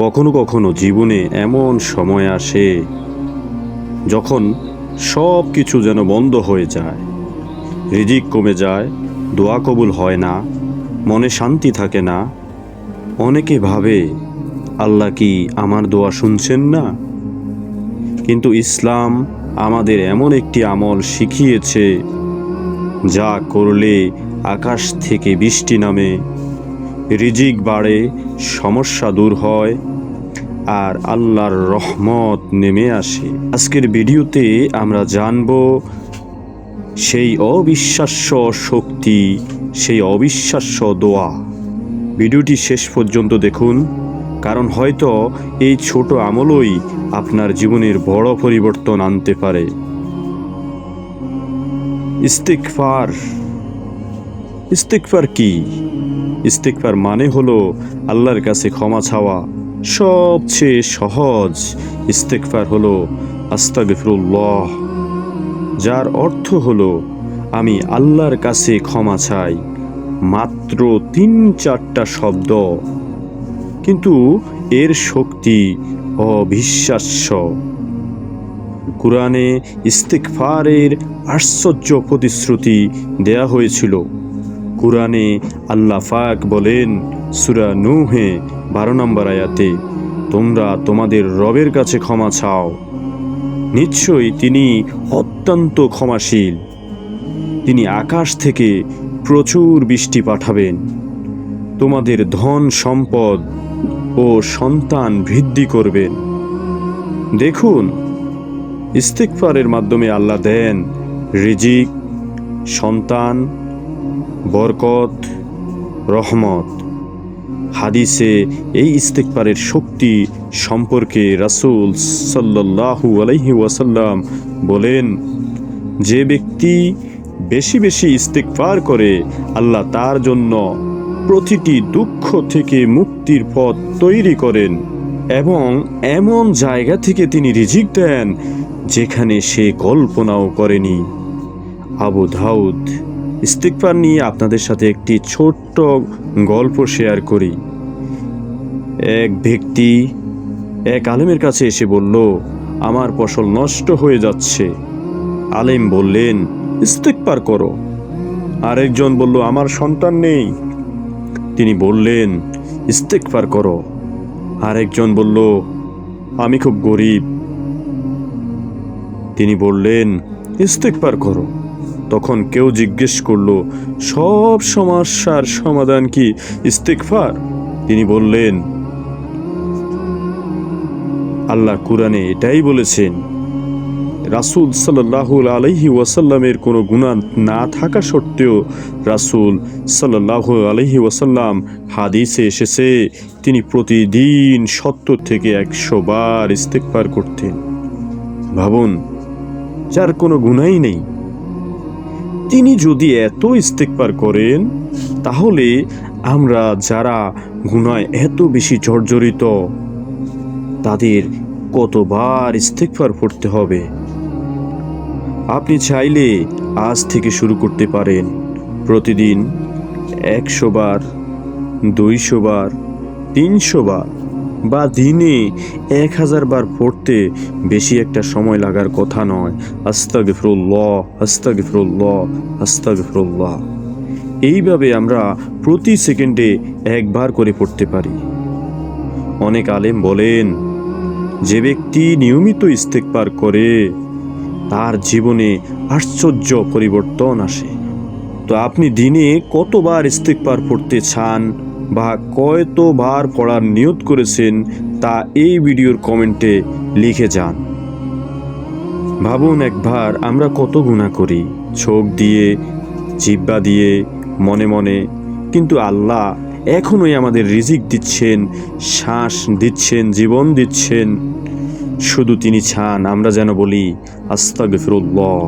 কখনো কখনো জীবনে এমন সময় আসে যখন সব কিছু যেন বন্ধ হয়ে যায়, রিজিক কমে যায়, দোয়া কবুল হয় না, মনে শান্তি থাকে না। অনেকে ভাবে আল্লাহ কি আমার দোয়া শুনছেন না? কিন্তু ইসলাম আমাদের এমন একটি আমল শিখিয়েছে যা করলে আকাশ থেকে বৃষ্টি নামে, রিজিক বাড়ে, সমস্যা দূর হয় আর আল্লাহর রহমত নেমে আসে। আজকের ভিডিওতে আমরা জানব সেই অবিশ্বাস্য শক্তি, সেই অবিশ্বাস্য দোয়া। ভিডিওটি শেষ পর্যন্ত দেখুন, কারণ হয়তো এই ছোট আমলই আপনার জীবনের বড় পরিবর্তন আনতে পারে। ইস্তিগফার। ইস্তিগফার কি? ইস্তিগফার মানে হলো আল্লাহর কাছে ক্ষমা চাওয়া। সবচেয়ে সহজ ইস্তিগফার হলো আস্তাগফিরুল্লাহ, যার অর্থ হলো আমি আল্লাহর কাছে ক্ষমা চাই। মাত্র 3-4টা শব্দ, কিন্তু এর শক্তি অবিশ্বাস্য। কুরআনে ইস্তিগফারের আশ্চর্য প্রতিশ্রুতি দেয়া হয়েছিল। কুরআনে আল্লাহ পাক বলেন সূরা নূহে 12 নম্বর আয়াতে, তোমরা তোমাদের রবের কাছে ক্ষমা চাও, নিশ্চয়ই তিনি অত্যন্ত ক্ষমাশীল। তিনি আকাশ থেকে প্রচুর বৃষ্টি পাঠাবেন, তোমাদের ধন সম্পদ ও সন্তান বৃদ্ধি করবেন। দেখুন, ইস্তিগফারের মাধ্যমে আল্লাহ দেন রিজিক, সন্তান, বরকত, রহমত। হাদিসে এই ইস্তিগফারের শক্তি সম্পর্কে রাসূল সাল্লাল্লাহু আলাইহি ওয়াসাল্লাম বলেন, যে ব্যক্তি বেশি বেশি ইস্তিগফার করে আল্লাহ তার জন্য প্রতিটি দুঃখ থেকে মুক্তির পথ তৈরি করেন এবং এমন জায়গা থেকে তিনি রিজিক দেন যেখানে সে কল্পনাও করেনি। আবু দাউদ। ইস্তিগফার নিয়ে আপনাদের সাথে একটি ছোট্ট গল্প শেয়ার করি। এক ব্যক্তি এক আলেমের কাছে এসে বলল, আমার ফসল নষ্ট হয়ে যাচ্ছে। আলেম বললেন, ইস্তিগফার করো। আরেকজন বলল, আমার সন্তান নেই। তিনি বললেন, ইস্তিগফার করো। আরেকজন বলল, আমি খুব গরিব। তিনি বললেন, ইস্তিগফার করো। তখন কেউ জিজ্ঞেস করলো, সব সমস্যার সমাধান কি ইস্তিগফার? তিনি বললেন, আল্লাহ কুরআনে এটাই বলেছেন। রাসূল সাল্লাল্লাহু আলাইহি ওয়াসাল্লামের কোনো গুনাহ না থাকা সত্ত্বেও রাসূল সাল্লাল্লাহু আলাইহি ওয়াসাল্লাম হাদিসে এসেছে তিনি প্রতিদিন 70 থেকে 100 বার ইস্তিগফার করতেন। ভাবুন, যার কোনো গুনাহই নেই, তিনি যদি এত ইস্তিগফার করেন, তাহলে আমরা যারা গুনায় এত বেশি জর্জরিত, তাদের কতবার ইস্তিগফার পড়তে হবে? আপনি চাইলে আজ থেকে শুরু করতে পারেন। প্রতিদিন 100 বার, 200 বার, 300 বার বা দিনে 1000 বার পড়তে বেশি একটা সময় লাগার কথা নয়। আস্তাগফিরুল্লাহ, আস্তাগফিরুল্লাহ, আস্তাগফিরুল্লাহ। এইভাবে আমরা প্রতি সেকেন্ডে একবার করে পড়তে পারি। অনেক আলেম বলেন, যে ব্যক্তি নিয়মিত ইস্তিগফার করে তার জীবনে আশ্চর্য পরিবর্তন আসে। তো আপনি দিনে কতবার ইস্তিগফার পড়তে চান বা কতবার পড়ার নিয়ত করেছেন তা এই ভিডিওর কমেন্টে লিখে যান। ভাবুন একবার, আমরা কত গুনাহ করি, চোখ দিয়ে, জিহ্বা দিয়ে, মনে মনে, কিন্তু আল্লাহ এখনোই আমাদের রিজিক দিচ্ছেন, শ্বাস দিচ্ছেন, জীবন দিচ্ছেন। শুধু তিনি চান আমরা যেন বলি আস্তাগফিরুল্লাহ।